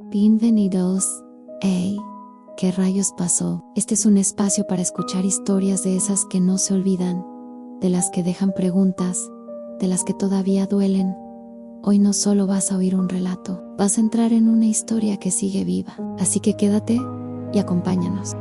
Bienvenidos. Hey, ¿qué rayos pasó? Este es un espacio para escuchar historias de esas que no se olvidan, de las que dejan preguntas, de las que todavía duelen. Hoy no solo vas a oír un relato, vas a entrar en una historia que sigue viva. Así que quédate y acompáñanos.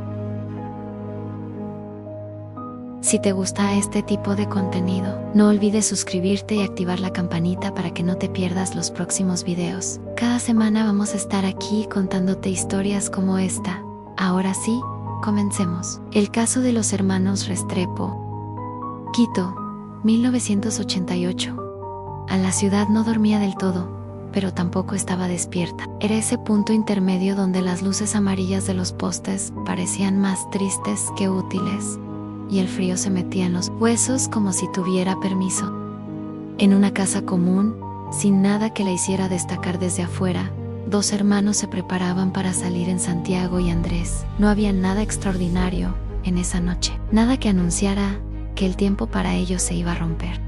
Si te gusta este tipo de contenido, no olvides suscribirte y activar la campanita para que no te pierdas los próximos videos. Cada semana vamos a estar aquí contándote historias como esta. Ahora sí, comencemos. El caso de los hermanos Restrepo. Quito, 1988. La ciudad no dormía del todo, pero tampoco estaba despierta. Era ese punto intermedio donde las luces amarillas de los postes parecían más tristes que útiles, y el frío se metía en los huesos como si tuviera permiso. En una casa común, sin nada que la hiciera destacar desde afuera, dos hermanos se preparaban para salir en Santiago y Andrés. No había nada extraordinario en esa noche, nada que anunciara que el tiempo para ellos se iba a romper.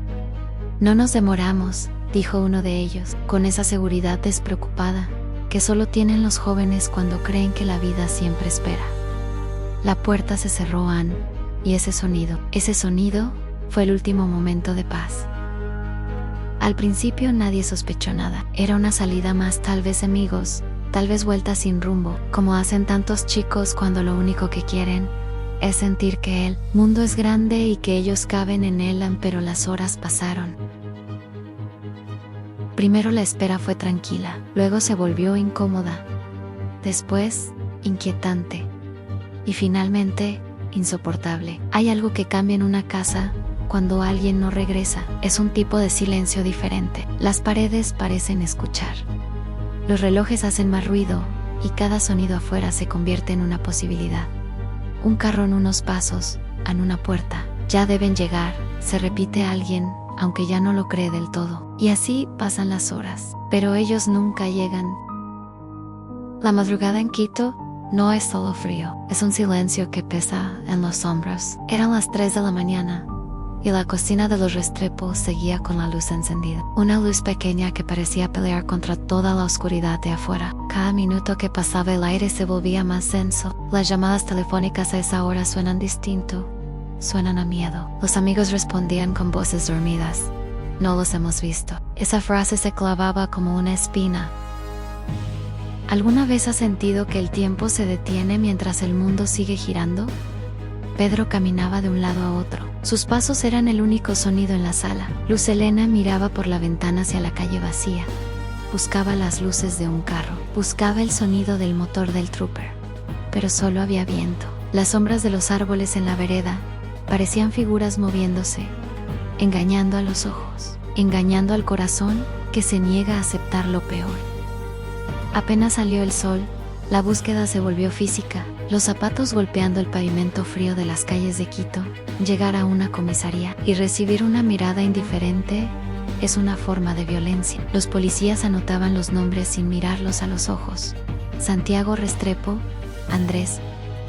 No nos demoramos, dijo uno de ellos, con esa seguridad despreocupada que solo tienen los jóvenes cuando creen que la vida siempre espera. La puerta se cerró y ese sonido fue el último momento de paz. Al principio nadie sospechó nada. Era una salida más, tal vez amigos, tal vez vuelta sin rumbo, como hacen tantos chicos cuando lo único que quieren es sentir que el mundo es grande y que ellos caben en él, pero las horas pasaron. Primero la espera fue tranquila, luego se volvió incómoda, después inquietante y finalmente insoportable. Hay algo que cambia en una casa cuando alguien no regresa. Es un tipo de silencio diferente. Las paredes parecen escuchar. Los relojes hacen más ruido y cada sonido afuera se convierte en una posibilidad. Un carro en unos pasos, en una puerta. Ya deben llegar, se repite alguien, aunque ya no lo cree del todo. Y así pasan las horas. Pero ellos nunca llegan. La madrugada en Quito no es solo frío, es un silencio que pesa en los hombros. Eran las 3 de la mañana y la cocina de los Restrepo seguía con la luz encendida. Una luz pequeña que parecía pelear contra toda la oscuridad de afuera. Cada minuto que pasaba el aire se volvía más denso. Las llamadas telefónicas a esa hora suenan distinto, suenan a miedo. Los amigos respondían con voces dormidas. No los hemos visto. Esa frase se clavaba como una espina. ¿Alguna vez has sentido que el tiempo se detiene mientras el mundo sigue girando? Pedro caminaba de un lado a otro. Sus pasos eran el único sonido en la sala. Luz Helena miraba por la ventana hacia la calle vacía. Buscaba las luces de un carro. Buscaba el sonido del motor del trooper. Pero solo había viento. Las sombras de los árboles en la vereda parecían figuras moviéndose, engañando a los ojos, engañando al corazón que se niega a aceptar lo peor. Apenas salió el sol, la búsqueda se volvió física, los zapatos golpeando el pavimento frío de las calles de Quito. Llegar a una comisaría y recibir una mirada indiferente es una forma de violencia. Los policías anotaban los nombres sin mirarlos a los ojos. Santiago Restrepo, Andrés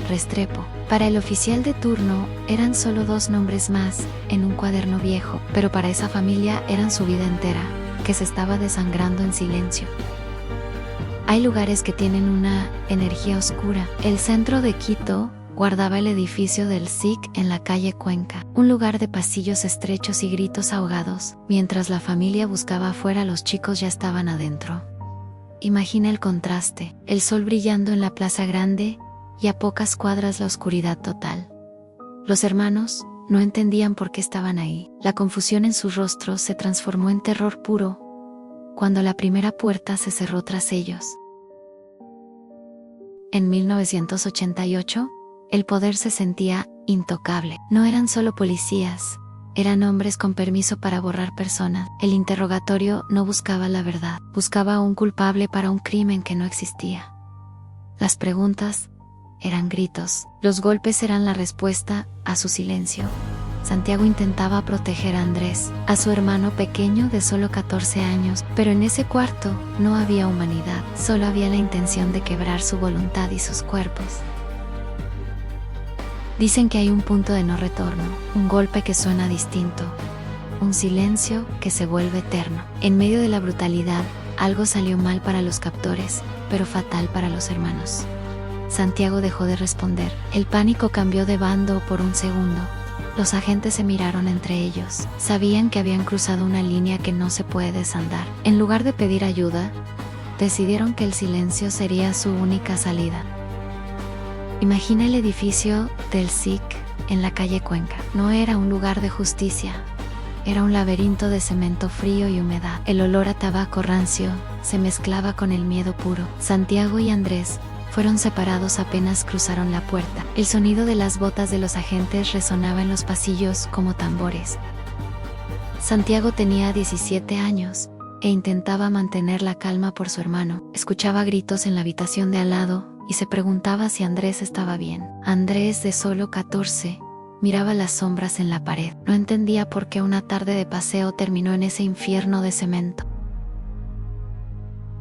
Restrepo. Para el oficial de turno eran solo 2 nombres más en un cuaderno viejo, pero para esa familia eran su vida entera, que se estaba desangrando en silencio. Hay lugares que tienen una energía oscura. El centro de Quito guardaba el edificio del SIC en la calle Cuenca, un lugar de pasillos estrechos y gritos ahogados. Mientras la familia buscaba afuera, los chicos ya estaban adentro. Imagina el contraste, el sol brillando en la plaza grande y a pocas cuadras la oscuridad total. Los hermanos no entendían por qué estaban ahí. La confusión en sus rostros se transformó en terror puro cuando la primera puerta se cerró tras ellos. En 1988, el poder se sentía intocable. No eran solo policías, eran hombres con permiso para borrar personas. El interrogatorio no buscaba la verdad, buscaba a un culpable para un crimen que no existía. Las preguntas eran gritos, los golpes eran la respuesta a su silencio. Santiago intentaba proteger a Andrés, a su hermano pequeño de solo 14 años, pero en ese cuarto no había humanidad, solo había la intención de quebrar su voluntad y sus cuerpos. Dicen que hay un punto de no retorno, un golpe que suena distinto, un silencio que se vuelve eterno. En medio de la brutalidad Algo salió mal para los captores, pero fatal para los hermanos. Santiago dejó de responder. El pánico cambió de bando por un segundo. Los agentes se miraron entre ellos. Sabían que habían cruzado una línea que no se puede desandar. En lugar de pedir ayuda, decidieron que el silencio sería su única salida. Imagina el edificio del SIC en la calle Cuenca. No era un lugar de justicia. Era un laberinto de cemento frío y humedad. El olor a tabaco rancio se mezclaba con el miedo puro. Santiago y Andrés fueron separados apenas cruzaron la puerta. El sonido de las botas de los agentes resonaba en los pasillos como tambores. Santiago tenía 17 años e intentaba mantener la calma por su hermano. Escuchaba gritos en la habitación de al lado y se preguntaba si Andrés estaba bien. Andrés, de solo 14, miraba las sombras en la pared. No entendía por qué una tarde de paseo terminó en ese infierno de cemento.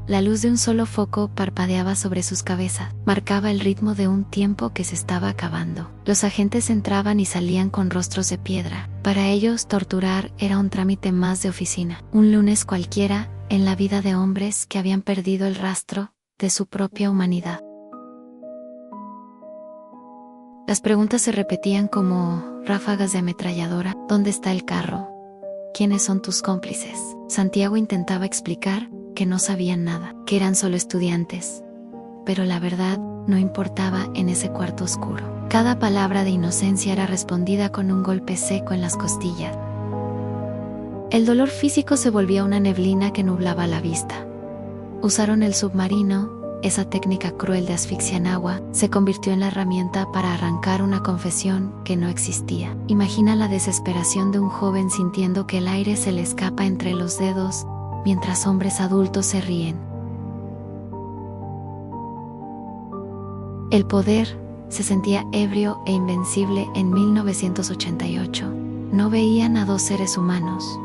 La luz de un solo foco parpadeaba sobre sus cabezas. Marcaba el ritmo de un tiempo que se estaba acabando. Los agentes entraban y salían con rostros de piedra. Para ellos, torturar era un trámite más de oficina. Un lunes cualquiera en la vida de hombres que habían perdido el rastro de su propia humanidad. Las preguntas se repetían como ráfagas de ametralladora. ¿Dónde está el carro? ¿Quiénes son tus cómplices? Santiago intentaba explicar que no sabían nada, que eran solo estudiantes. Pero la verdad no importaba en ese cuarto oscuro. Cada palabra de inocencia era respondida con un golpe seco en las costillas. El dolor físico se volvía una neblina que nublaba la vista. Usaron el submarino. Esa técnica cruel de asfixia en agua se convirtió en la herramienta para arrancar una confesión que no existía. Imagina la desesperación de un joven sintiendo que el aire se le escapa entre los dedos mientras hombres adultos se ríen. El poder se sentía ebrio e invencible en 1988. No veían a dos seres humanos,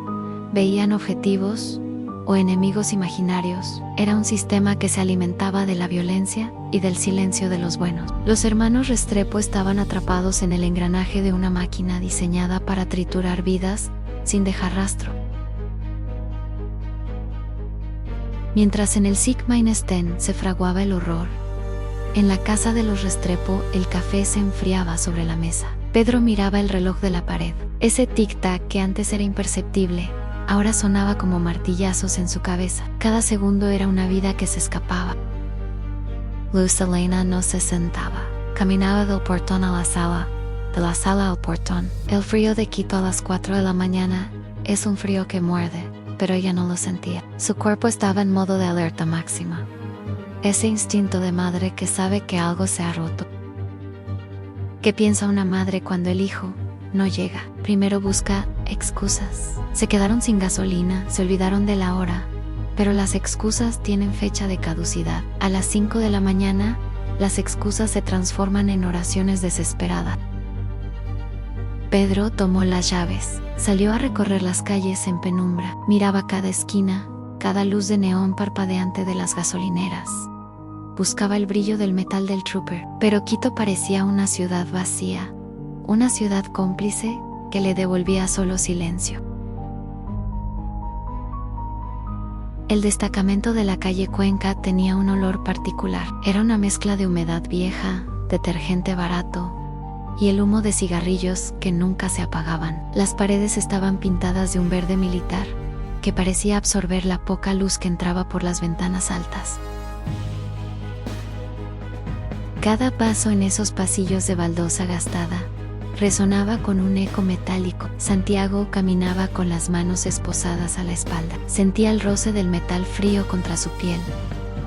veían objetivos o enemigos imaginarios. Era un sistema que se alimentaba de la violencia y del silencio de los buenos. Los hermanos Restrepo estaban atrapados en el engranaje de una máquina diseñada para triturar vidas sin dejar rastro. Mientras en el SIC Mainesten se fraguaba el horror, en la casa de los Restrepo el café se enfriaba sobre la mesa. Pedro miraba el reloj de la pared. Ese tic-tac que antes era imperceptible, ahora sonaba como martillazos en su cabeza. Cada segundo era una vida que se escapaba. Luz Helena no se sentaba. Caminaba del portón a la sala, de la sala al portón. El frío de Quito a las 4 de la mañana es un frío que muerde, pero ella no lo sentía. Su cuerpo estaba en modo de alerta máxima. Ese instinto de madre que sabe que algo se ha roto. ¿Qué piensa una madre cuando el hijo no llega? Primero busca excusas. Se quedaron sin gasolina, se olvidaron de la hora, pero las excusas tienen fecha de caducidad. A las 5 de la mañana, las excusas se transforman en oraciones desesperadas. Pedro tomó las llaves, salió a recorrer las calles en penumbra, miraba cada esquina, cada luz de neón parpadeante de las gasolineras. Buscaba el brillo del metal del trooper, pero Quito parecía una ciudad vacía, una ciudad cómplice que le devolvía solo silencio. El destacamento de la calle Cuenca tenía un olor particular. Era una mezcla de humedad vieja, detergente barato y el humo de cigarrillos que nunca se apagaban. Las paredes estaban pintadas de un verde militar que parecía absorber la poca luz que entraba por las ventanas altas. Cada paso en esos pasillos de baldosa gastada resonaba con un eco metálico. Santiago caminaba con las manos esposadas a la espalda. Sentía el roce del metal frío contra su piel,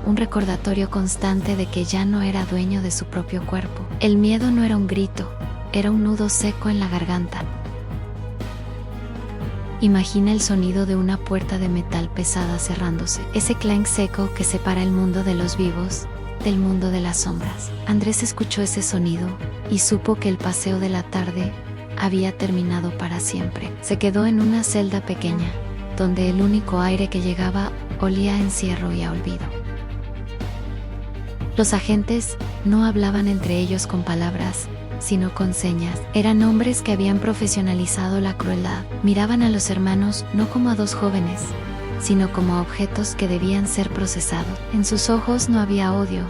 un recordatorio constante de que ya no era dueño de su propio cuerpo. El miedo no era un grito, era un nudo seco en la garganta. Imagina el sonido de una puerta de metal pesada cerrándose, ese clank seco que separa el mundo de los vivos del mundo de las sombras. Andrés escuchó ese sonido y supo que el paseo de la tarde había terminado para siempre. Se quedó en una celda pequeña, donde el único aire que llegaba olía a encierro y a olvido. Los agentes no hablaban entre ellos con palabras, sino con señas. Eran hombres que habían profesionalizado la crueldad. Miraban a los hermanos no como a dos jóvenes, sino como objetos que debían ser procesados. En sus ojos no había odio,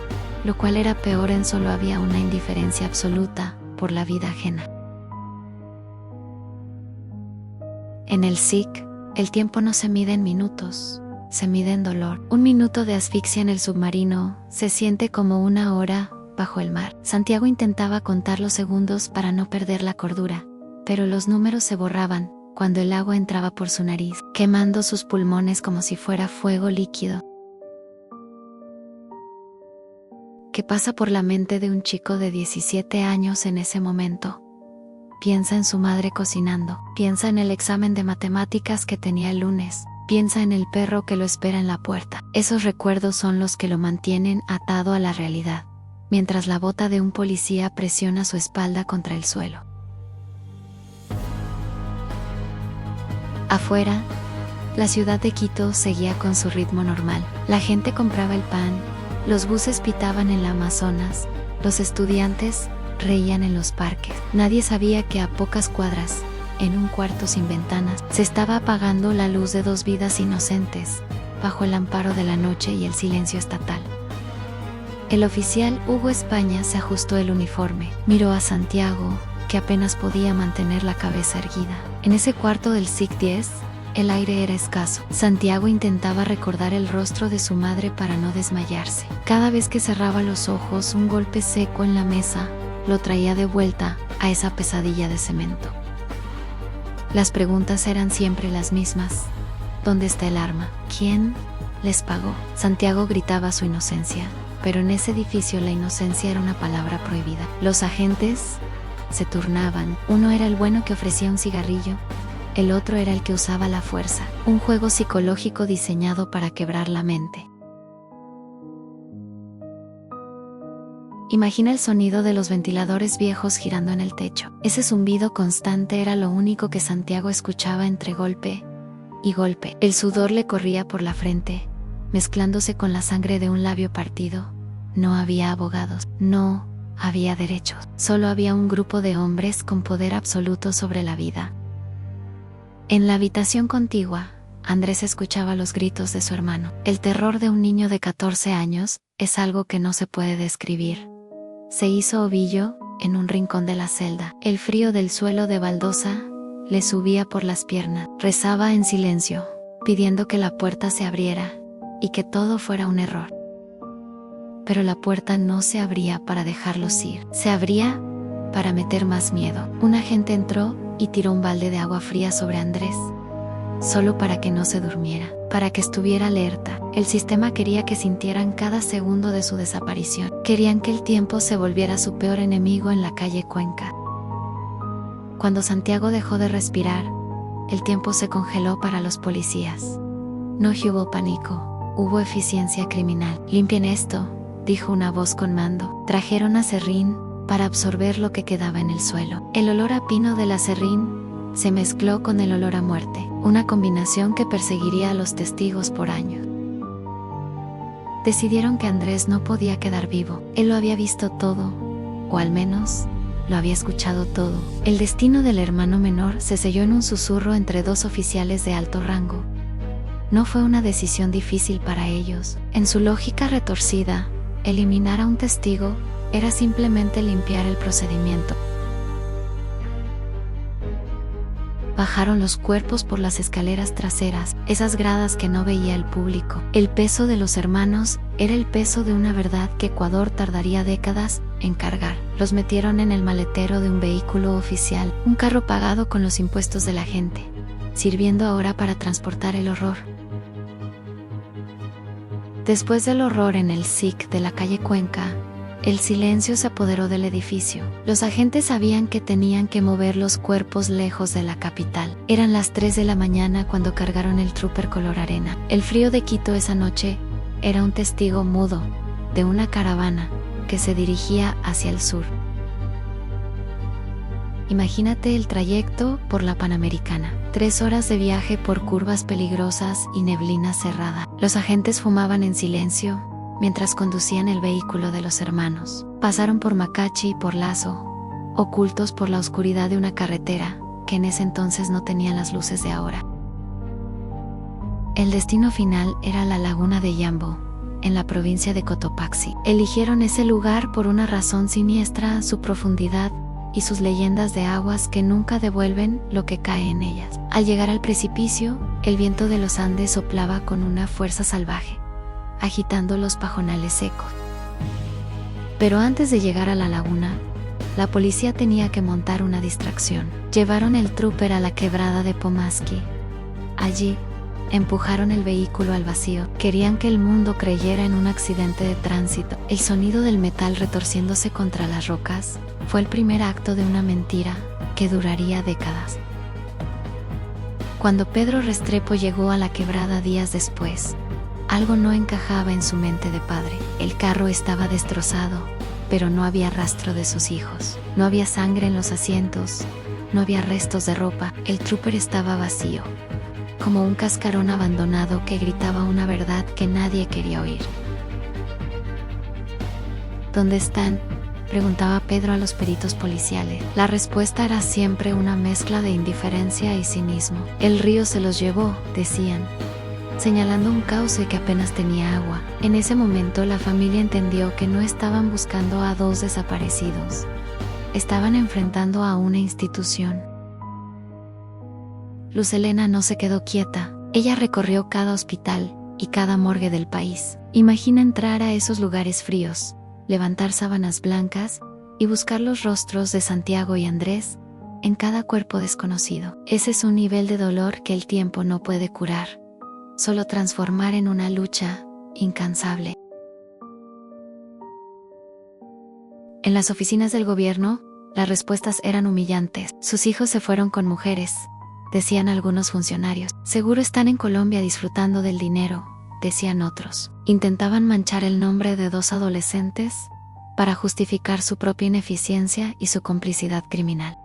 lo cual era peor, en solo había una indiferencia absoluta por la vida ajena. En el SIC, el tiempo no se mide en minutos, se mide en dolor. Un minuto de asfixia en el submarino se siente como una hora bajo el mar. Santiago intentaba contar los segundos para no perder la cordura, pero los números se borraban cuando el agua entraba por su nariz, quemando sus pulmones como si fuera fuego líquido. ¿Qué pasa por la mente de un chico de 17 años en ese momento? Piensa en su madre cocinando, piensa en el examen de matemáticas que tenía el lunes, piensa en el perro que lo espera en la puerta. Esos recuerdos son los que lo mantienen atado a la realidad, mientras la bota de un policía presiona su espalda contra el suelo. Afuera, la ciudad de Quito seguía con su ritmo normal. La gente compraba el pan, los buses pitaban en la Amazonas, los estudiantes reían en los parques. Nadie sabía que a pocas cuadras, en un cuarto sin ventanas, se estaba apagando la luz de 2 vidas inocentes, bajo el amparo de la noche y el silencio estatal. El oficial Hugo España se ajustó el uniforme, miró a Santiago, que apenas podía mantener la cabeza erguida. En ese cuarto del SIC 10, el aire era escaso. Santiago intentaba recordar el rostro de su madre para no desmayarse. Cada vez que cerraba los ojos, un golpe seco en la mesa lo traía de vuelta a esa pesadilla de cemento. Las preguntas eran siempre las mismas. ¿Dónde está el arma? ¿Quién les pagó? Santiago gritaba su inocencia, pero en ese edificio la inocencia era una palabra prohibida. Los agentes se turnaban. Uno era el bueno que ofrecía un cigarrillo, el otro era el que usaba la fuerza. Un juego psicológico diseñado para quebrar la mente. Imagina el sonido de los ventiladores viejos girando en el techo. Ese zumbido constante era lo único que Santiago escuchaba entre golpe y golpe. El sudor le corría por la frente, mezclándose con la sangre de un labio partido. No había abogados, no había derechos. Solo había un grupo de hombres con poder absoluto sobre la vida. En la habitación contigua, Andrés escuchaba los gritos de su hermano. El terror de un niño de 14 años es algo que no se puede describir. Se hizo ovillo en un rincón de la celda. El frío del suelo de baldosa le subía por las piernas. Rezaba en silencio, pidiendo que la puerta se abriera y que todo fuera un error. Pero la puerta no se abría para dejarlos ir. Se abría para meter más miedo. Un agente entró y tiró un balde de agua fría sobre Andrés, solo para que no se durmiera, para que estuviera alerta. El sistema quería que sintieran cada segundo de su desaparición. Querían que el tiempo se volviera su peor enemigo en la calle Cuenca. Cuando Santiago dejó de respirar, el tiempo se congeló para los policías. No hubo pánico, hubo eficiencia criminal. «Limpien esto», dijo una voz con mando. Trajeron aserrín para absorber lo que quedaba en el suelo. El olor a pino del aserrín se mezcló con el olor a muerte, una combinación que perseguiría a los testigos por años. Decidieron que Andrés no podía quedar vivo. Él lo había visto todo, o al menos lo había escuchado todo. El destino del hermano menor se selló en un susurro entre 2 oficiales de alto rango. No fue una decisión difícil para ellos. En su lógica retorcida, eliminar a un testigo era simplemente limpiar el procedimiento. Bajaron los cuerpos por las escaleras traseras, esas gradas que no veía el público. El peso de los hermanos era el peso de una verdad que Ecuador tardaría décadas en cargar. Los metieron en el maletero de un vehículo oficial, un carro pagado con los impuestos de la gente, sirviendo ahora para transportar el horror. Después del horror en el SIC de la calle Cuenca, el silencio se apoderó del edificio. Los agentes sabían que tenían que mover los cuerpos lejos de la capital. Eran las 3 de la mañana cuando cargaron el trooper color arena. El frío de Quito esa noche era un testigo mudo de una caravana que se dirigía hacia el sur. Imagínate el trayecto por la Panamericana. 3 horas de viaje por curvas peligrosas y neblina cerrada. Los agentes fumaban en silencio mientras conducían el vehículo de los hermanos. Pasaron por Macachi y por Lazo, ocultos por la oscuridad de una carretera que en ese entonces no tenía las luces de ahora. El destino final era la laguna de Yambo, en la provincia de Cotopaxi. Eligieron ese lugar por una razón siniestra, su profundidad y sus leyendas de aguas que nunca devuelven lo que cae en ellas. Al llegar al precipicio, el viento de los Andes soplaba con una fuerza salvaje, agitando los pajonales secos. Pero antes de llegar a la laguna, la policía tenía que montar una distracción. Llevaron el trooper a la quebrada de Pomaski. Allí, empujaron el vehículo al vacío. Querían que el mundo creyera en un accidente de tránsito. El sonido del metal retorciéndose contra las rocas fue el primer acto de una mentira que duraría décadas. Cuando Pedro Restrepo llegó a la quebrada días después, algo no encajaba en su mente de padre. El carro estaba destrozado, pero no había rastro de sus hijos. No había sangre en los asientos, no había restos de ropa. El trooper estaba vacío, como un cascarón abandonado que gritaba una verdad que nadie quería oír. ¿Dónde están?, preguntaba Pedro a los peritos policiales. La respuesta era siempre una mezcla de indiferencia y cinismo. El río se los llevó, decían, señalando un cauce que apenas tenía agua. En ese momento la familia entendió que no estaban buscando a dos desaparecidos. Estaban enfrentando a una institución. Luz Helena no se quedó quieta. Ella recorrió cada hospital y cada morgue del país. Imagina entrar a esos lugares fríos, levantar sábanas blancas y buscar los rostros de Santiago y Andrés en cada cuerpo desconocido. Ese es un nivel de dolor que el tiempo no puede curar, solo transformar en una lucha incansable. En las oficinas del gobierno, las respuestas eran humillantes. Sus hijos se fueron con mujeres, decían algunos funcionarios. Seguro están en Colombia disfrutando del dinero, decían otros. Intentaban manchar el nombre de dos adolescentes para justificar su propia ineficiencia y su complicidad criminal.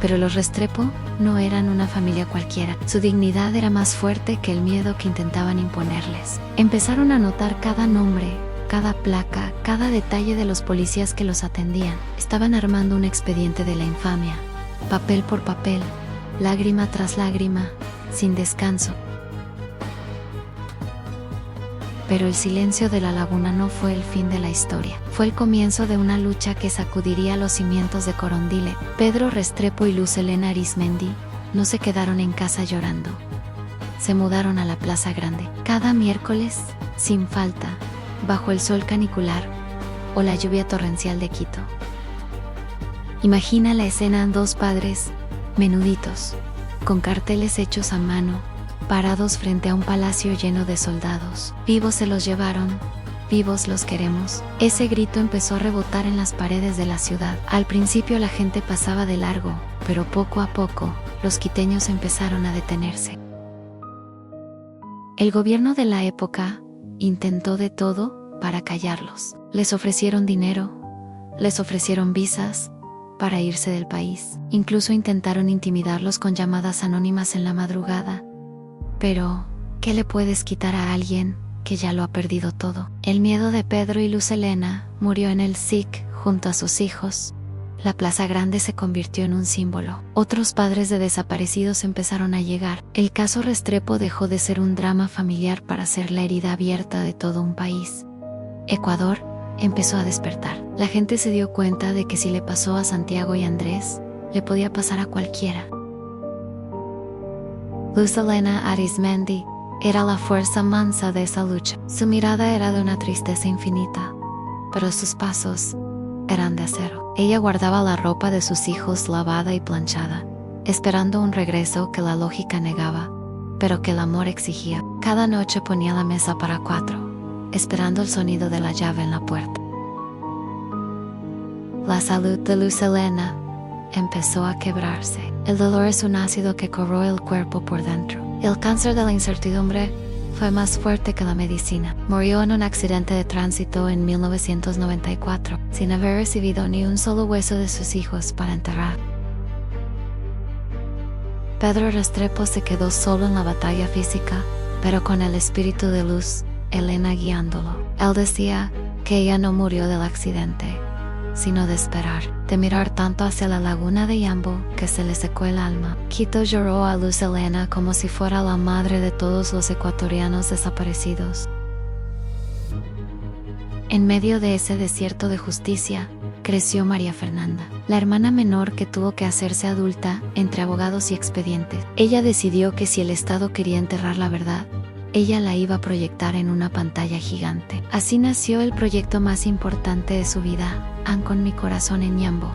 Pero los Restrepo no eran una familia cualquiera. Su dignidad era más fuerte que el miedo que intentaban imponerles. Empezaron a notar cada nombre, cada placa, cada detalle de los policías que los atendían. Estaban armando un expediente de la infamia, papel por papel, lágrima tras lágrima, sin descanso. Pero el silencio de la laguna no fue el fin de la historia. Fue el comienzo de una lucha que sacudiría los cimientos de Corondile. Pedro Restrepo y Luz Helena Arizmendi no se quedaron en casa llorando. Se mudaron a la Plaza Grande. Cada miércoles, sin falta, bajo el sol canicular o la lluvia torrencial de Quito. Imagina la escena: dos padres, menuditos, con carteles hechos a mano, parados frente a un palacio lleno de soldados. Vivos se los llevaron, vivos los queremos. Ese grito empezó a rebotar en las paredes de la ciudad. Al principio la gente pasaba de largo, pero poco a poco, los quiteños empezaron a detenerse. El gobierno de la época intentó de todo para callarlos. Les ofrecieron dinero, les ofrecieron visas para irse del país. Incluso intentaron intimidarlos con llamadas anónimas en la madrugada. Pero, ¿qué le puedes quitar a alguien que ya lo ha perdido todo? El miedo de Pedro y Luz Helena murió en el SIC junto a sus hijos. La Plaza Grande se convirtió en un símbolo. Otros padres de desaparecidos empezaron a llegar. El caso Restrepo dejó de ser un drama familiar para ser la herida abierta de todo un país. Ecuador empezó a despertar. La gente se dio cuenta de que si le pasó a Santiago y Andrés, le podía pasar a cualquiera. Luz Helena Arizmendi era la fuerza mansa de esa lucha. Su mirada era de una tristeza infinita, pero sus pasos eran de acero. Ella guardaba la ropa de sus hijos lavada y planchada, esperando un regreso que la lógica negaba, pero que el amor exigía. Cada noche ponía la mesa para 4, esperando el sonido de la llave en la puerta. La salud de Luz Helena empezó a quebrarse. El dolor es un ácido que corroe el cuerpo por dentro. El cáncer de la incertidumbre fue más fuerte que la medicina. Murió en un accidente de tránsito en 1994, sin haber recibido ni un solo hueso de sus hijos para enterrar. Pedro Restrepo se quedó solo en la batalla física, pero con el espíritu de Luz Helena guiándolo. Él decía que ella no murió del accidente, sino de esperar, de mirar tanto hacia la laguna de Yambo que se le secó el alma. Quito lloró a Luz Helena como si fuera la madre de todos los ecuatorianos desaparecidos. En medio de ese desierto de justicia, creció María Fernanda, la hermana menor que tuvo que hacerse adulta entre abogados y expedientes. Ella decidió que si el Estado quería enterrar la verdad, ella la iba a proyectar en una pantalla gigante. Así nació el proyecto más importante de su vida, Han con mi corazón en Yambo.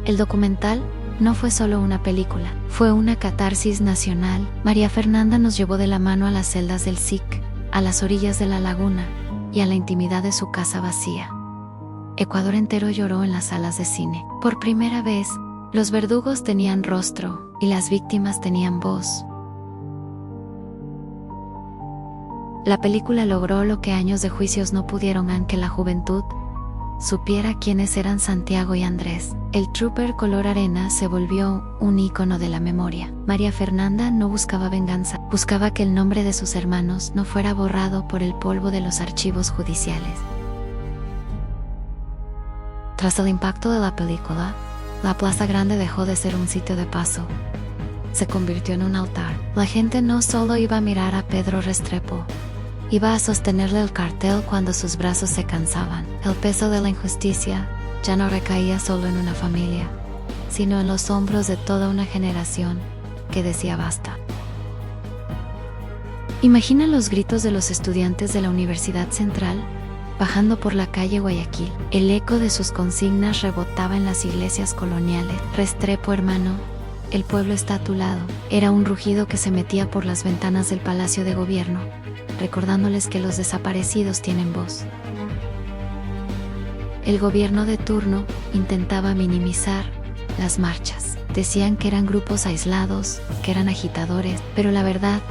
El documental no fue solo una película, fue una catarsis nacional. María Fernanda nos llevó de la mano a las celdas del SIC, a las orillas de la laguna y a la intimidad de su casa vacía. Ecuador entero lloró en las salas de cine. Por primera vez, los verdugos tenían rostro y las víctimas tenían voz. La película logró lo que años de juicios no pudieron, aunque la juventud supiera quiénes eran Santiago y Andrés. El trooper color arena se volvió un ícono de la memoria. María Fernanda no buscaba venganza, buscaba que el nombre de sus hermanos no fuera borrado por el polvo de los archivos judiciales. Tras el impacto de la película, la Plaza Grande dejó de ser un sitio de paso. Se convirtió en un altar. La gente no solo iba a mirar a Pedro Restrepo, iba a sostenerle el cartel cuando sus brazos se cansaban. El peso de la injusticia ya no recaía solo en una familia, sino en los hombros de toda una generación que decía basta. Imagina los gritos de los estudiantes de la Universidad Central bajando por la calle Guayaquil. El eco de sus consignas rebotaba en las iglesias coloniales. Restrepo, hermano, el pueblo está a tu lado. Era un rugido que se metía por las ventanas del Palacio de Gobierno, recordándoles que los desaparecidos tienen voz. El gobierno de turno intentaba minimizar las marchas. Decían que eran grupos aislados, que eran agitadores, pero la verdad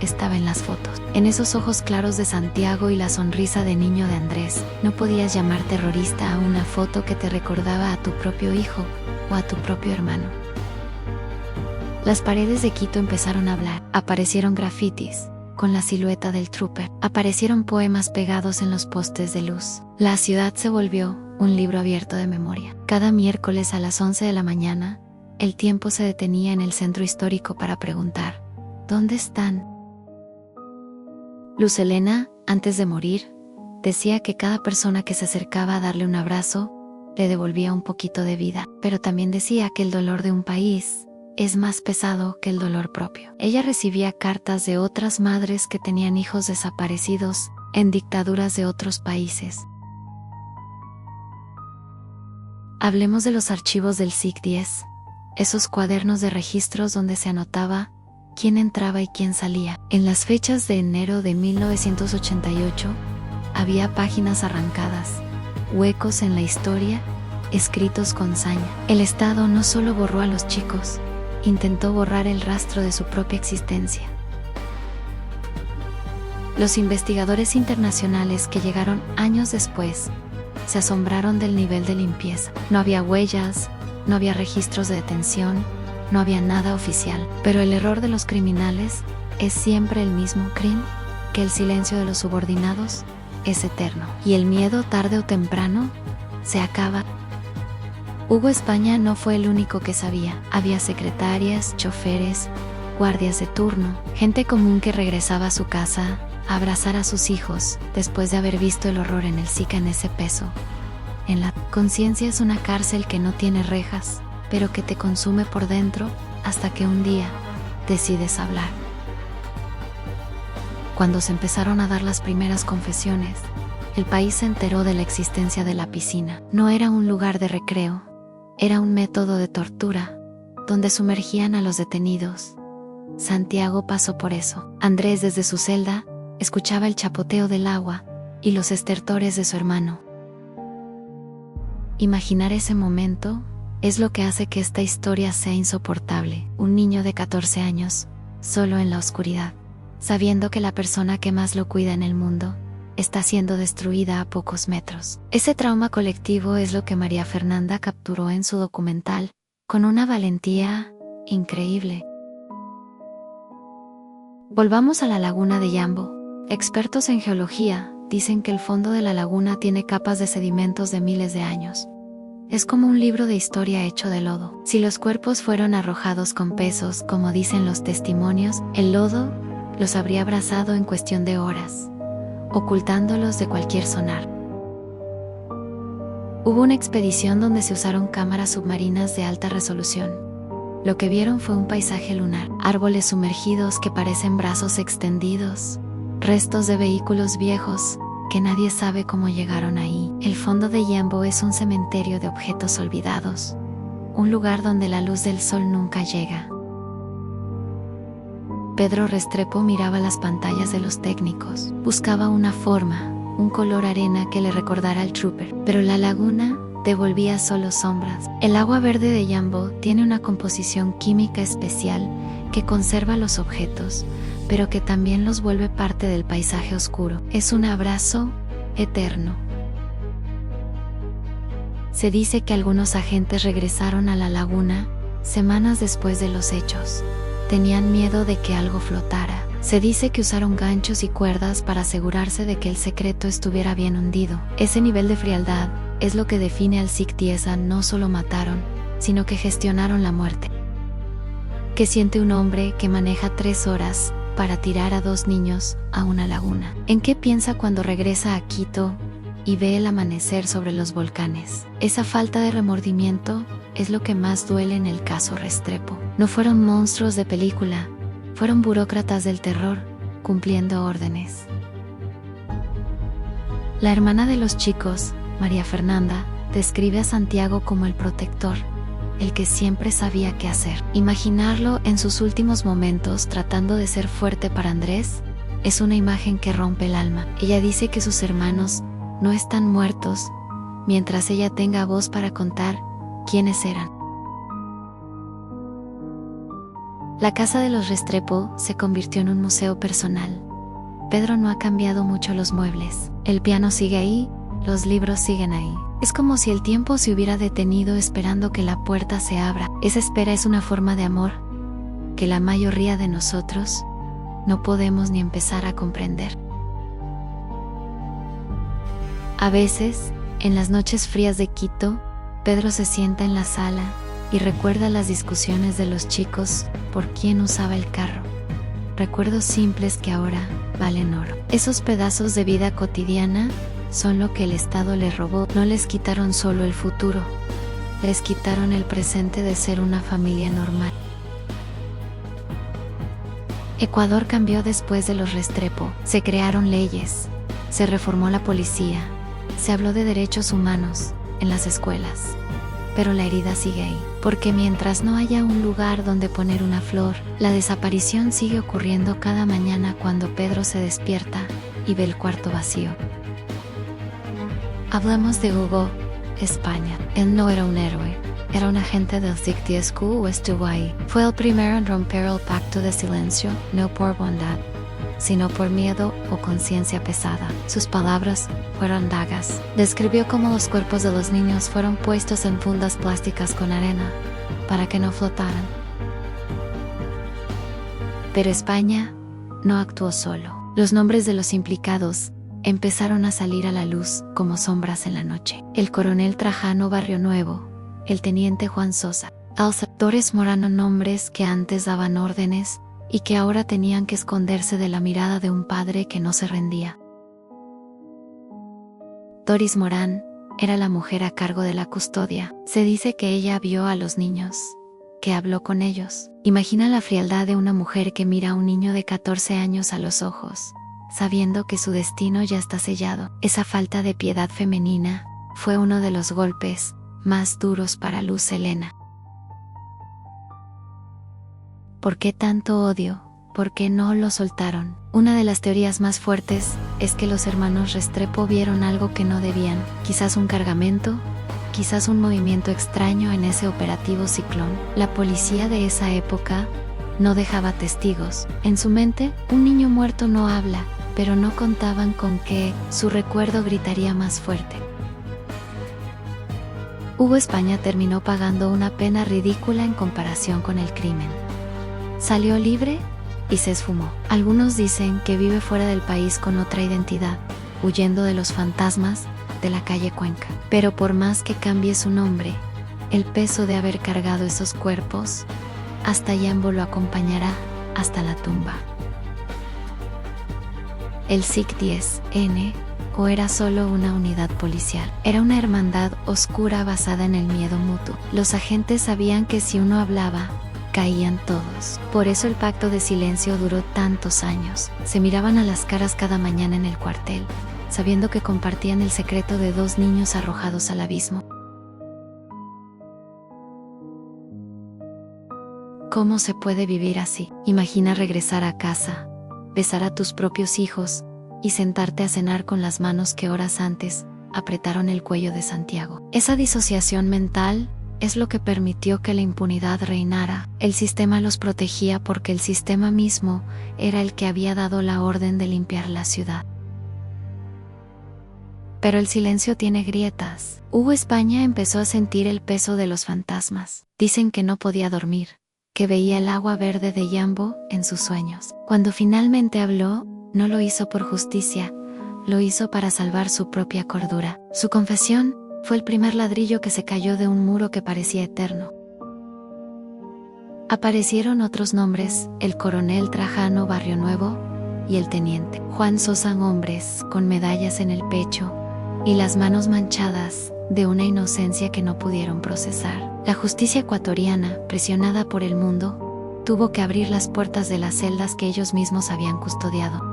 estaba en las fotos. En esos ojos claros de Santiago y la sonrisa de niño de Andrés. No podías llamar terrorista a una foto que te recordaba a tu propio hijo o a tu propio hermano. Las paredes de Quito empezaron a hablar. Aparecieron grafitis con la silueta del trooper. Aparecieron poemas pegados en los postes de luz. La ciudad se volvió un libro abierto de memoria. Cada miércoles a las 11 de la mañana, el tiempo se detenía en el centro histórico para preguntar: ¿dónde están? Luz Helena, antes de morir, decía que cada persona que se acercaba a darle un abrazo le devolvía un poquito de vida, pero también decía que el dolor de un país es más pesado que el dolor propio. Ella recibía cartas de otras madres que tenían hijos desaparecidos en dictaduras de otros países. Hablemos de los archivos del SIC-10, esos cuadernos de registros donde se anotaba quién entraba y quién salía. En las fechas de enero de 1988, había páginas arrancadas, huecos en la historia, escritos con saña. El Estado no solo borró a los chicos, intentó borrar el rastro de su propia existencia. Los investigadores internacionales que llegaron años después se asombraron del nivel de limpieza. No había huellas, no había registros de detención, no había nada oficial. Pero el error de los criminales es siempre el mismo crimen, que el silencio de los subordinados es eterno. Y el miedo, tarde o temprano, se acaba. Hugo España no fue el único que sabía. Había secretarias, choferes, guardias de turno, gente común que regresaba a su casa a abrazar a sus hijos después de haber visto el horror en el SIC en ese peso. En la conciencia es una cárcel que no tiene rejas, pero que te consume por dentro hasta que un día decides hablar. Cuando se empezaron a dar las primeras confesiones, el país se enteró de la existencia de la piscina. No era un lugar de recreo, era un método de tortura, donde sumergían a los detenidos. Santiago pasó por eso. Andrés, desde su celda, escuchaba el chapoteo del agua y los estertores de su hermano. Imaginar ese momento es lo que hace que esta historia sea insoportable. Un niño de 14 años, solo en la oscuridad, sabiendo que la persona que más lo cuida en el mundo está siendo destruida a pocos metros. Ese trauma colectivo es lo que María Fernanda capturó en su documental, con una valentía increíble. Volvamos a la laguna de Yambo. Expertos en geología dicen que el fondo de la laguna tiene capas de sedimentos de miles de años. Es como un libro de historia hecho de lodo. Si los cuerpos fueron arrojados con pesos, como dicen los testimonios, el lodo los habría abrazado en cuestión de horas, ocultándolos de cualquier sonar. Hubo una expedición donde se usaron cámaras submarinas de alta resolución. Lo que vieron fue un paisaje lunar, árboles sumergidos que parecen brazos extendidos, restos de vehículos viejos que nadie sabe cómo llegaron ahí. El fondo de Yambo es un cementerio de objetos olvidados, un lugar donde la luz del sol nunca llega. Pedro Restrepo miraba las pantallas de los técnicos, buscaba una forma, un color arena que le recordara al Trooper, pero la laguna devolvía solo sombras. El agua verde de Yambo tiene una composición química especial que conserva los objetos, pero que también los vuelve parte del paisaje oscuro. Es un abrazo eterno. Se dice que algunos agentes regresaron a la laguna semanas después de los hechos. Tenían miedo de que algo flotara. Se dice que usaron ganchos y cuerdas para asegurarse de que el secreto estuviera bien hundido. Ese nivel de frialdad es lo que define al Sikh Tiesa. No solo mataron, sino que gestionaron la muerte. ¿Qué siente un hombre que maneja 3 horas para tirar a 2 niños a una laguna? ¿En qué piensa cuando regresa a Quito y ve el amanecer sobre los volcanes? Esa falta de remordimiento es lo que más duele en el caso Restrepo. No fueron monstruos de película, fueron burócratas del terror, cumpliendo órdenes. La hermana de los chicos, María Fernanda, describe a Santiago como el protector, el que siempre sabía qué hacer. Imaginarlo en sus últimos momentos tratando de ser fuerte para Andrés es una imagen que rompe el alma. Ella dice que sus hermanos no están muertos mientras ella tenga voz para contar quiénes eran. La casa de los Restrepo se convirtió en un museo personal. Pedro no ha cambiado mucho los muebles. El piano sigue ahí, los libros siguen ahí. Es como si el tiempo se hubiera detenido esperando que la puerta se abra. Esa espera es una forma de amor que la mayoría de nosotros no podemos ni empezar a comprender. A veces, en las noches frías de Quito, Pedro se sienta en la sala y recuerda las discusiones de los chicos por quién usaba el carro. Recuerdos simples que ahora valen oro. Esos pedazos de vida cotidiana son lo que el Estado les robó. No les quitaron solo el futuro, les quitaron el presente de ser una familia normal. Ecuador cambió después de los Restrepo. Se crearon leyes, se reformó la policía, se habló de derechos humanos en las escuelas. Pero la herida sigue ahí, porque mientras no haya un lugar donde poner una flor, la desaparición sigue ocurriendo cada mañana cuando Pedro se despierta y ve el cuarto vacío. Hablamos de Hugo, España. Él no era un héroe, era un agente del Sikh Tiesa que estuvo ahí. Fue el primero en romper el pacto de silencio, no por bondad, sino por miedo o conciencia pesada. Sus palabras fueron dagas. Describió cómo los cuerpos de los niños fueron puestos en fundas plásticas con arena para que no flotaran. Pero España no actuó solo. Los nombres de los implicados empezaron a salir a la luz como sombras en la noche. El coronel Trajano Barrio Nuevo, el teniente Juan Sosa, Alzadores Morano, nombres que antes daban órdenes y que ahora tenían que esconderse de la mirada de un padre que no se rendía. Doris Morán era la mujer a cargo de la custodia. Se dice que ella vio a los niños, que habló con ellos. Imagina la frialdad de una mujer que mira a un niño de 14 años a los ojos, sabiendo que su destino ya está sellado. Esa falta de piedad femenina fue uno de los golpes más duros para Luz Helena. ¿Por qué tanto odio? ¿Por qué no lo soltaron? Una de las teorías más fuertes es que los hermanos Restrepo vieron algo que no debían, quizás un cargamento, quizás un movimiento extraño en ese operativo Ciclón. La policía de esa época no dejaba testigos. En su mente, un niño muerto no habla, pero no contaban con que su recuerdo gritaría más fuerte. Hugo España terminó pagando una pena ridícula en comparación con el crimen. Salió libre y se esfumó. Algunos dicen que vive fuera del país con otra identidad, huyendo de los fantasmas de la calle Cuenca. Pero por más que cambie su nombre, el peso de haber cargado esos cuerpos hasta Yambo lo acompañará hasta la tumba. El SIC-10N o era solo una unidad policial. Era una hermandad oscura basada en el miedo mutuo. Los agentes sabían que si uno hablaba, caían todos. Por eso el pacto de silencio duró tantos años. Se miraban a las caras cada mañana en el cuartel, sabiendo que compartían el secreto de 2 niños arrojados al abismo. ¿Cómo se puede vivir así? Imagina regresar a casa, besar a tus propios hijos y sentarte a cenar con las manos que horas antes apretaron el cuello de Santiago. Esa disociación mental es lo que permitió que la impunidad reinara. El sistema los protegía porque el sistema mismo era el que había dado la orden de limpiar la ciudad. Pero el silencio tiene grietas. Hugo España empezó a sentir el peso de los fantasmas. Dicen que no podía dormir, que veía el agua verde de Yambo en sus sueños. Cuando finalmente habló, no lo hizo por justicia, lo hizo para salvar su propia cordura. Su confesión fue el primer ladrillo que se cayó de un muro que parecía eterno. Aparecieron otros nombres, el coronel Trajano Barrio Nuevo y el teniente Juan Sosa, hombres con medallas en el pecho y las manos manchadas de una inocencia que no pudieron procesar. La justicia ecuatoriana, presionada por el mundo, tuvo que abrir las puertas de las celdas que ellos mismos habían custodiado.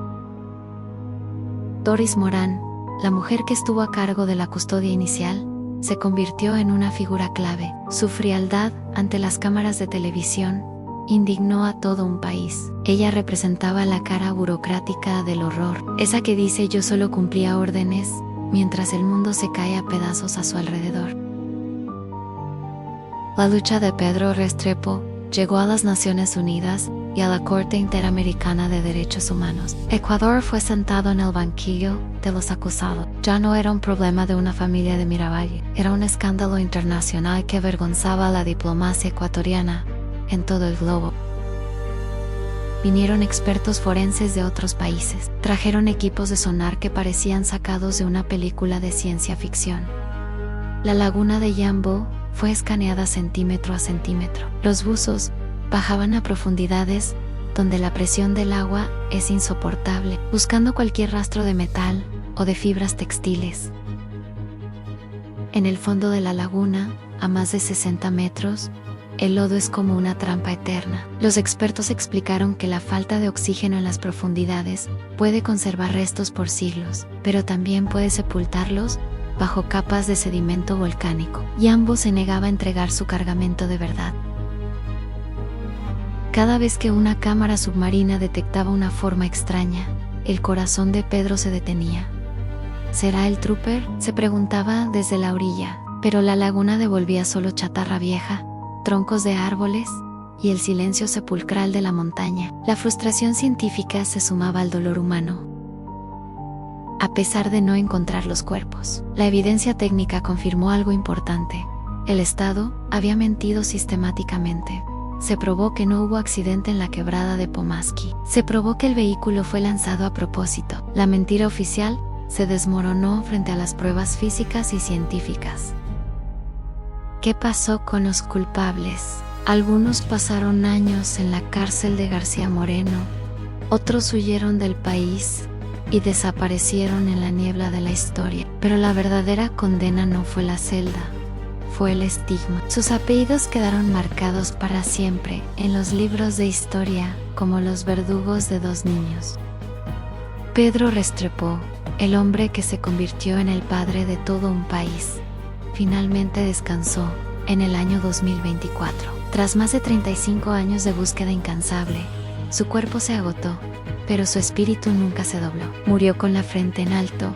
Doris Morán, la mujer que estuvo a cargo de la custodia inicial, se convirtió en una figura clave. Su frialdad ante las cámaras de televisión indignó a todo un país. Ella representaba la cara burocrática del horror, esa que dice yo solo cumplía órdenes, mientras el mundo se cae a pedazos a su alrededor. La lucha de Pedro Restrepo llegó a las Naciones Unidas y a la Corte Interamericana de Derechos Humanos. Ecuador fue sentado en el banquillo de los acusados. Ya no era un problema de una familia de Miravalle, era un escándalo internacional que avergonzaba a la diplomacia ecuatoriana en todo el globo. Vinieron expertos forenses de otros países, trajeron equipos de sonar que parecían sacados de una película de ciencia ficción. La laguna de Yambo fue escaneada centímetro a centímetro. Los buzos bajaban a profundidades donde la presión del agua es insoportable, buscando cualquier rastro de metal o de fibras textiles. En el fondo de la laguna, a más de 60 metros, el lodo es como una trampa eterna. Los expertos explicaron que la falta de oxígeno en las profundidades puede conservar restos por siglos, pero también puede sepultarlos bajo capas de sedimento volcánico. Yambo se negaba a entregar su cargamento de verdad. Cada vez que una cámara submarina detectaba una forma extraña, el corazón de Pedro se detenía. ¿Será el trooper?, se preguntaba desde la orilla, pero la laguna devolvía solo chatarra vieja, troncos de árboles y el silencio sepulcral de la montaña. La frustración científica se sumaba al dolor humano. A pesar de no encontrar los cuerpos, la evidencia técnica confirmó algo importante. El Estado había mentido sistemáticamente. Se probó que no hubo accidente en la quebrada de Pomaski. Se probó que el vehículo fue lanzado a propósito. La mentira oficial se desmoronó frente a las pruebas físicas y científicas. ¿Qué pasó con los culpables? Algunos pasaron años en la cárcel de García Moreno, otros huyeron del país y desaparecieron en la niebla de la historia. Pero la verdadera condena no fue la celda, fue el estigma. Sus apellidos quedaron marcados para siempre en los libros de historia como los verdugos de 2 niños. Pedro Restrepo, el hombre que se convirtió en el padre de todo un país, finalmente descansó en el año 2024. Tras más de 35 años de búsqueda incansable, su cuerpo se agotó, pero su espíritu nunca se dobló. Murió con la frente en alto,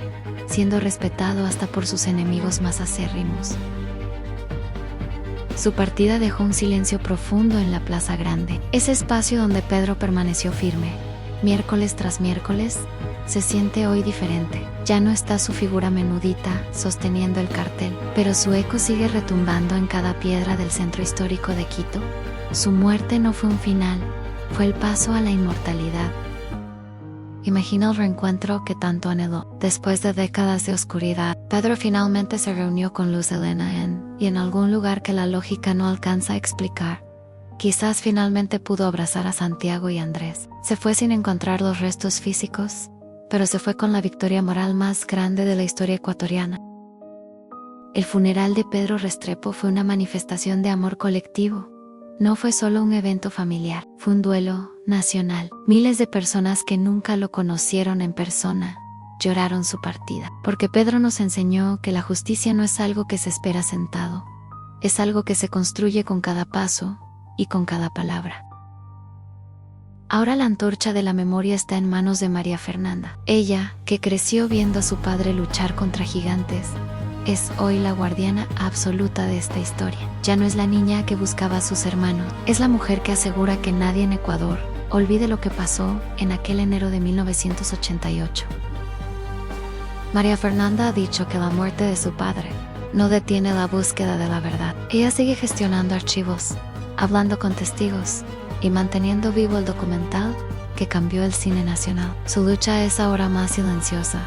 siendo respetado hasta por sus enemigos más acérrimos. Su partida dejó un silencio profundo en la Plaza Grande, ese espacio donde Pedro permaneció firme. Miércoles tras miércoles, se siente hoy diferente. Ya no está su figura menudita sosteniendo el cartel, pero su eco sigue retumbando en cada piedra del centro histórico de Quito. Su muerte no fue un final, fue el paso a la inmortalidad. Imagina el reencuentro que tanto anheló. Después de décadas de oscuridad, Pedro finalmente se reunió con Luz Helena y en algún lugar que la lógica no alcanza a explicar, quizás finalmente pudo abrazar a Santiago y Andrés. Se fue sin encontrar los restos físicos, pero se fue con la victoria moral más grande de la historia ecuatoriana. El funeral de Pedro Restrepo fue una manifestación de amor colectivo. No fue solo un evento familiar, fue un duelo nacional. Miles de personas que nunca lo conocieron en persona lloraron su partida, porque Pedro nos enseñó que la justicia no es algo que se espera sentado, es algo que se construye con cada paso y con cada palabra. Ahora la antorcha de la memoria está en manos de María Fernanda. Ella, que creció viendo a su padre luchar contra gigantes, es hoy la guardiana absoluta de esta historia. Ya no es la niña que buscaba a sus hermanos, es la mujer que asegura que nadie en Ecuador olvide lo que pasó en aquel enero de 1988. María Fernanda ha dicho que la muerte de su padre no detiene la búsqueda de la verdad. Ella sigue gestionando archivos, hablando con testigos y manteniendo vivo el documental que cambió el cine nacional. Su lucha es ahora más silenciosa,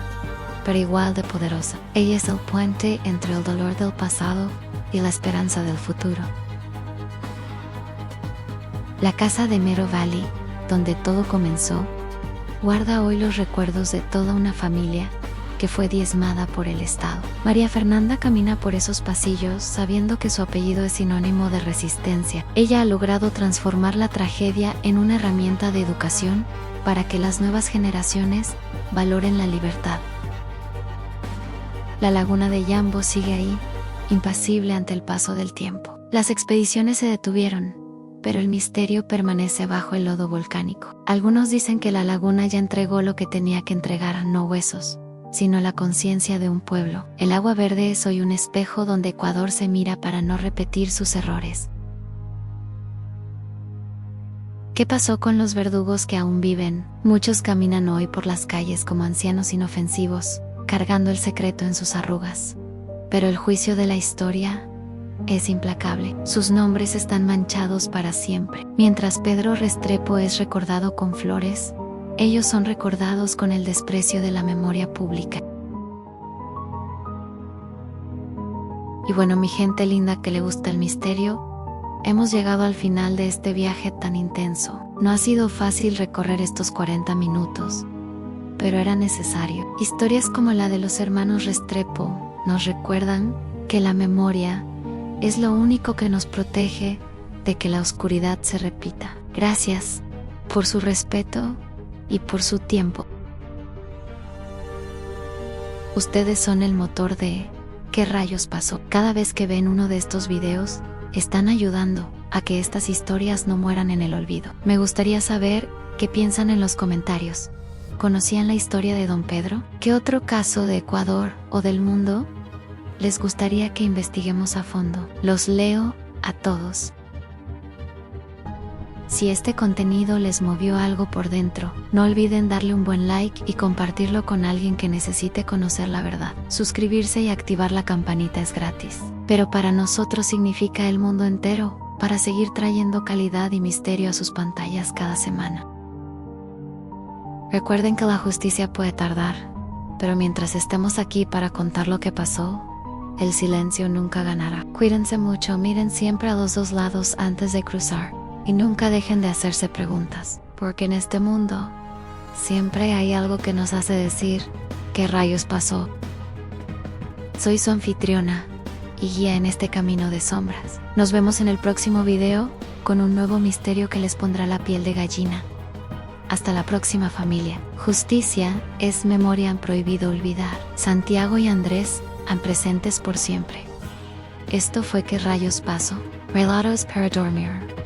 pero igual de poderosa. Ella es el puente entre el dolor del pasado y la esperanza del futuro. La casa de Mero Valley, donde todo comenzó, guarda hoy los recuerdos de toda una familia que fue diezmada por el Estado. María Fernanda camina por esos pasillos sabiendo que su apellido es sinónimo de resistencia. Ella ha logrado transformar la tragedia en una herramienta de educación para que las nuevas generaciones valoren la libertad. La laguna de Yambo sigue ahí, impasible ante el paso del tiempo. Las expediciones se detuvieron, pero el misterio permanece bajo el lodo volcánico. Algunos dicen que la laguna ya entregó lo que tenía que entregar, no huesos, sino la conciencia de un pueblo. El agua verde es hoy un espejo donde Ecuador se mira para no repetir sus errores. ¿Qué pasó con los verdugos que aún viven? Muchos caminan hoy por las calles como ancianos inofensivos, cargando el secreto en sus arrugas. Pero el juicio de la historia es implacable. Sus nombres están manchados para siempre. Mientras Pedro Restrepo es recordado con flores, ellos son recordados con el desprecio de la memoria pública. Y bueno, mi gente linda que le gusta el misterio, hemos llegado al final de este viaje tan intenso. No ha sido fácil recorrer estos 40 minutos, pero era necesario. Historias como la de los hermanos Restrepo nos recuerdan que la memoria es lo único que nos protege de que la oscuridad se repita. Gracias por su respeto y por su tiempo. Ustedes son el motor de ¿qué rayos pasó? Cada vez que ven uno de estos videos, están ayudando a que estas historias no mueran en el olvido. Me gustaría saber qué piensan en los comentarios. ¿Conocían la historia de Don Pedro? ¿Qué otro caso de Ecuador o del mundo les gustaría que investiguemos a fondo? Los leo a todos. Si este contenido les movió algo por dentro, no olviden darle un buen like y compartirlo con alguien que necesite conocer la verdad. Suscribirse y activar la campanita es gratis, pero para nosotros significa el mundo entero, para seguir trayendo calidad y misterio a sus pantallas cada semana. Recuerden que la justicia puede tardar, pero mientras estemos aquí para contar lo que pasó, el silencio nunca ganará. Cuídense mucho, miren siempre a los dos lados antes de cruzar. Y nunca dejen de hacerse preguntas, porque en este mundo siempre hay algo que nos hace decir ¿qué rayos pasó? Soy su anfitriona y guía en este camino de sombras. Nos vemos en el próximo video con un nuevo misterio que les pondrá la piel de gallina. Hasta la próxima, familia. Justicia es memoria, han prohibido olvidar. Santiago y Andrés han presentes por siempre. Esto fue ¿Qué rayos pasó? Relatos para dormir.